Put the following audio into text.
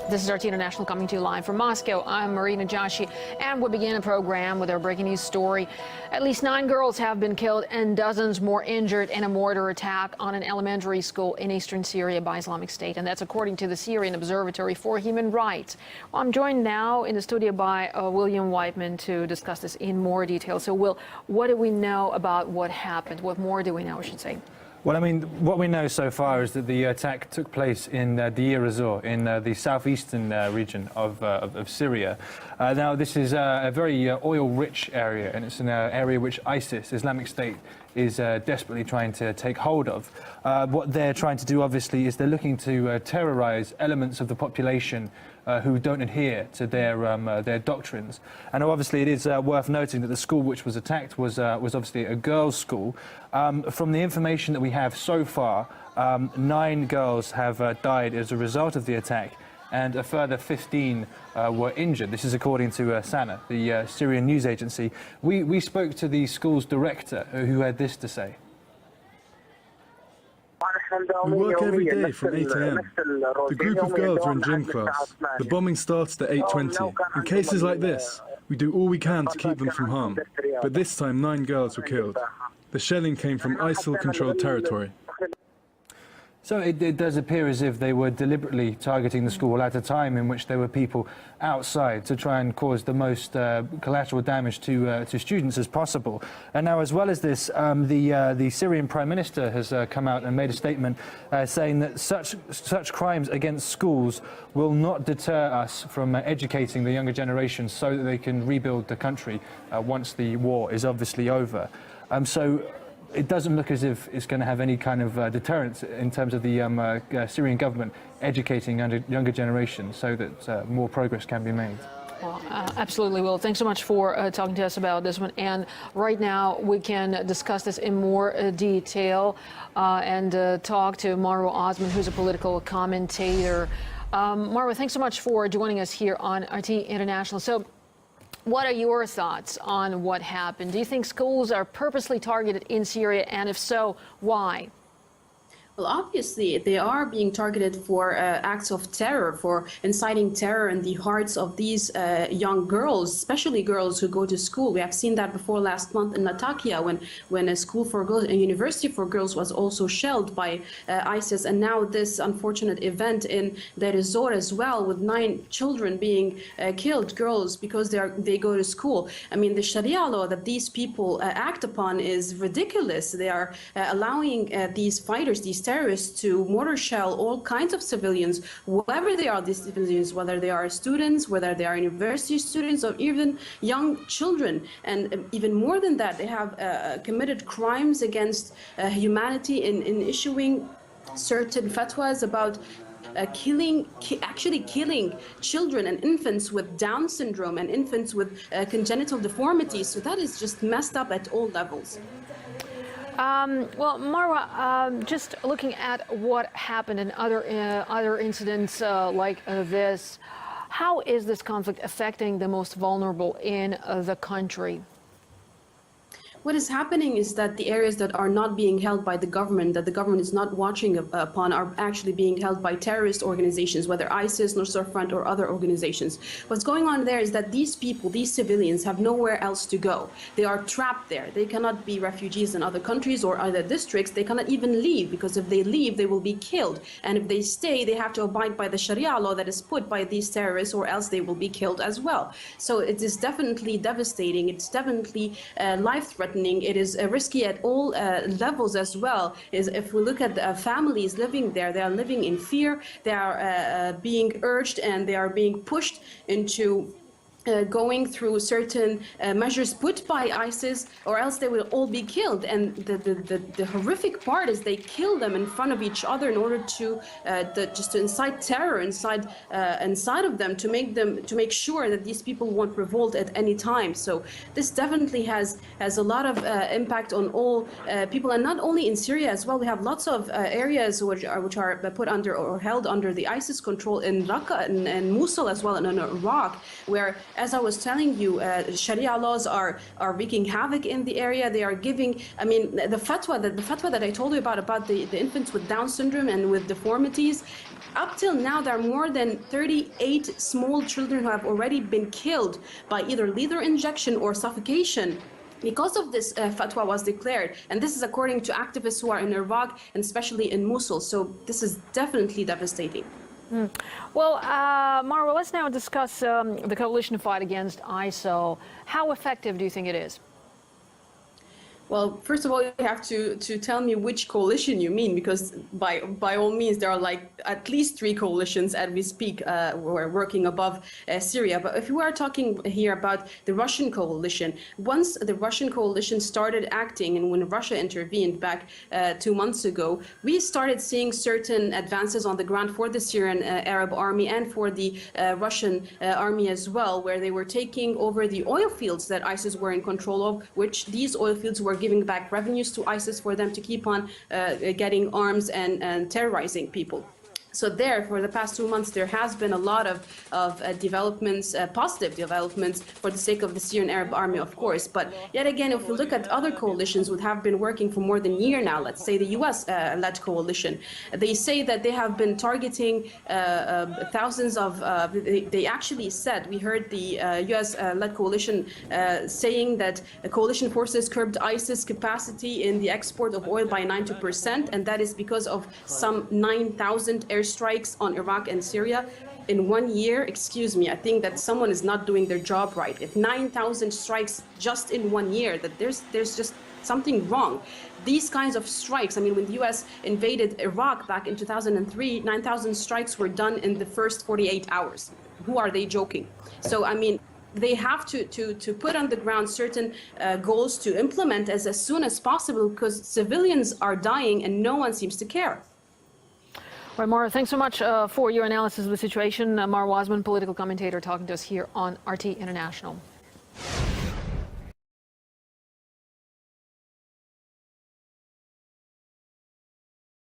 This is RT International coming to you live from Moscow. I'm Marina Joshi, and we begin the program with our breaking news story. At least 9 girls have been killed and dozens more injured in a mortar attack on an elementary school in eastern Syria by Islamic State, and that's according to the Syrian Observatory for Human Rights. Well, I'm joined now in the studio by William Whiteman to discuss this in more detail. So, Will, what do we know about what happened? What more do we know, I should say? Well, I mean, what we know so far is that the attack took place in Deir Ezzor, in the southeastern region of Syria. Now, this is a very oil-rich area, and it's an area which ISIS, Islamic State, is desperately trying to take hold of. What they're trying to do, obviously, is they're looking to terrorize elements of the population who don't adhere to their doctrines. And obviously, it is worth noting that the school which was attacked was obviously a girls' school. From the information that we have so far, 9 girls have died as a result of the attack, and a further 15 were injured. This is according to SANA, the Syrian news agency. We spoke to the school's director, who had this to say. We work every day from 8 a.m. The group of girls are in gym class. The bombing starts at 8:20. In cases like this, we do all we can to keep them from harm. But this time, 9 girls were killed. The shelling came from ISIL-controlled territory. So it does appear as if they were deliberately targeting the school at a time in which there were people outside to try and cause the most collateral damage to students as possible. And now, as well as this, the Syrian Prime Minister has come out and made a statement saying that such crimes against schools will not deter us from educating the younger generation so that they can rebuild the country once the war is obviously over. So it doesn't look as if it's going to have any kind of deterrence in terms of the Syrian government educating younger generations so that more progress can be made. Well, absolutely, Will. Thanks so much for talking to us about this one. And right now, we can discuss this in more detail and talk to Marwa Osman, who's a political commentator. Marwa, thanks so much for joining us here on RT International. So, what are your thoughts on what happened? Do you think schools are purposely targeted in Syria, and if so, why? Well, obviously, they are being targeted for acts of terror, for inciting terror in the hearts of these young girls, especially girls who go to school. We have seen that before last month in Latakia, when a school for girls, a university for girls, was also shelled by ISIS. And now this unfortunate event in Deir Ezzor as well, with 9 children being killed, girls, because they go to school. I mean, the Sharia law that these people act upon is ridiculous. They are allowing these fighters, these terrorists, to mortar shell all kinds of civilians, whoever they are, these civilians, whether they are students, whether they are university students, or even young children. And even more than that, they have committed crimes against humanity in issuing certain fatwas about actually killing children and infants with Down syndrome and infants with congenital deformities. So that is just messed up at all levels. Well, Marwa, just looking at what happened in other incidents like this, how is this conflict affecting the most vulnerable in the country? What is happening is that the areas that are not being held by the government, that the government is not watching upon, are actually being held by terrorist organizations, whether ISIS, Nusra Front, or other organizations. What's going on there is that these people, these civilians, have nowhere else to go. They are trapped there. They cannot be refugees in other countries or other districts. They cannot even leave, because if they leave, they will be killed. And if they stay, they have to abide by the Sharia law that is put by these terrorists, or else they will be killed as well. So it is definitely devastating. It's definitely life-threatening. It is risky at all levels as well. If we look at families living there, they are living in fear. They are being urged and they are being pushed into going through certain measures put by ISIS, or else they will all be killed. And the horrific part is they kill them in front of each other in order to just to incite terror inside of them, to make sure that these people won't revolt at any time. So this definitely has a lot of impact on all people, and not only in Syria as well. We have lots of areas which are put under or held under the ISIS control in Raqqa and Mosul as well, and in Iraq, where as I was telling you, Sharia laws are wreaking havoc in the area. They are giving, I mean, the fatwa that I told you about the infants with Down syndrome and with deformities, up till now, there are more than 38 small children who have already been killed by either lethal injection or suffocation because of this fatwa was declared. And this is according to activists who are in Iraq and especially in Mosul. So this is definitely devastating. Well, Marwa, let's now discuss the coalition fight against ISIL. How effective do you think it is? Well, first of all, you have to tell me which coalition you mean, because by all means, there are like at least 3 coalitions as we speak who are working above Syria. But if we are talking here about the Russian coalition, once the Russian coalition started acting and when Russia intervened back 2 months ago, we started seeing certain advances on the ground for the Syrian Arab army and for the Russian army as well, where they were taking over the oil fields that ISIS were in control of, which these oil fields were giving back revenues to ISIS for them to keep on getting arms and terrorizing people. So there, for the past 2 months, there has been a lot of developments, positive developments, for the sake of the Syrian Arab Army, of course. But yet again, if we look at other coalitions which have been working for more than a year now, let's say the U.S.-led coalition, they say that they have been targeting thousands of, they actually said, we heard the U.S.-led coalition saying that coalition forces curbed ISIS capacity in the export of oil by 90%, and that is because of some 9,000 airstrikes on Iraq and Syria in 1 year. Excuse me, I think that someone is not doing their job right. If 9,000 strikes just in 1 year, that there's just something wrong. These kinds of strikes, I mean, when the U.S. invaded Iraq back in 2003, 9,000 strikes were done in the first 48 hours. Who are they joking? So, I mean, they have to put on the ground certain goals to implement as soon as possible, because civilians are dying and no one seems to care. All right, Marwa, thanks so much for your analysis of the situation. Marwa Osman, political commentator, talking to us here on RT International.